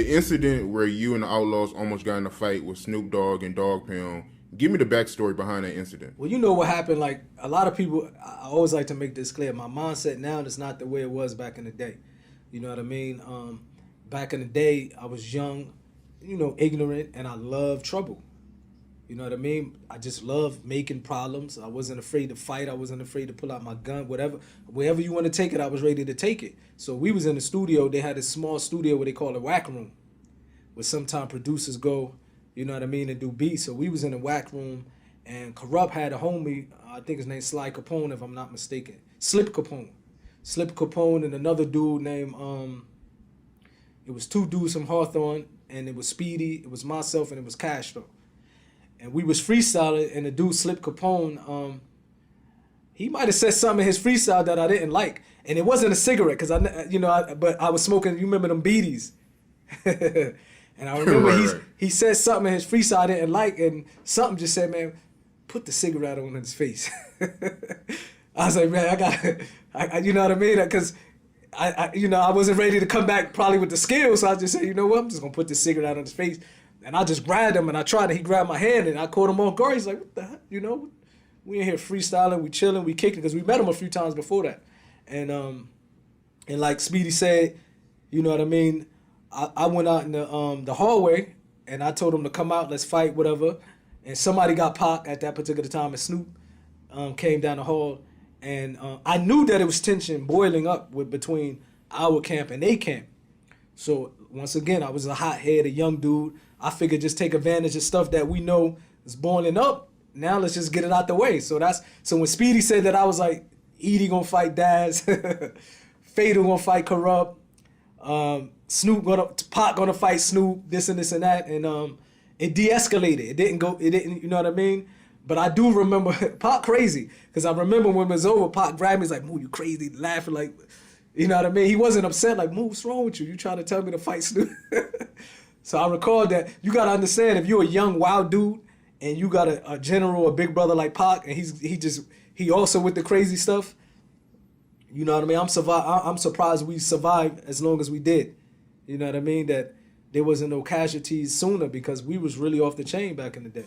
the incident where you and the Outlaws almost got in a fight with Snoop Dogg and Dogg Pound, give me the backstory behind that incident. Well, you know what happened. Like a lot of people, I always like to make this clear. My mindset now is not the way it was back in the day. You know what I mean? Back in the day, I was young, ignorant, and I loved trouble. You know what I mean? I just loved making problems. I wasn't afraid to fight. I wasn't afraid to pull out my gun. Wherever you want to take it, I was ready to take it. So we was in the studio. They had a small studio where they call it whack room, where sometimes producers go, you know what I mean, and do beats. So we was in the whack room, and Corrupt had a homie, I think his name's Sly Capone, if I'm not mistaken. Slip Capone. Slip Capone and another dude named, it was two dudes from Hawthorne, and it was Speedy, it was myself, and it was Castro. And we was freestyling, and the dude Slip Capone, he might have said something in his freestyle that I didn't like. And it wasn't a cigarette, because but I was smoking, you remember them beaties? And I remember he said something in his freestyle I didn't like, and something just said, man, put the cigarette on his face. I was like, man, you know what I mean? Because I wasn't ready to come back probably with the skills, so I just said, you know what, I'm just going to put the cigarette on his face. And I just grabbed him, and I tried it. He grabbed my hand, and I caught him on guard. He's like, what the heck? We in here freestyling, we chilling, we kicking, because we met him a few times before that. And like Speedy said, you know what I mean? I went out in the hallway, and I told him to come out, let's fight, whatever. And somebody got Pac at that particular time, and Snoop came down the hall. And I knew that it was tension boiling up between our camp and their camp. So once again, I was a hothead, a young dude. I figured just take advantage of stuff that we know is boiling up. Now let's just get it out the way. So when Speedy said that, I was like, Edie gonna fight Daz, Fatal gonna fight Corrupt, Pac gonna fight Snoop, this and that, and it de-escalated. It didn't, you know what I mean? But I do remember Pac crazy, because I remember when it was over, Pac grabbed me, he's like, "Moo, you crazy," laughing like, you know what I mean? He wasn't upset, like, "Moo, what's wrong with you? You trying to tell me to fight Snoop?" So I recall that. You gotta understand, if you're a young wild dude and you got a general, a big brother like Pac, and he also with the crazy stuff, you know what I mean? I'm surprised we survived as long as we did. You know what I mean? That there wasn't no casualties sooner, because we was really off the chain back in the day.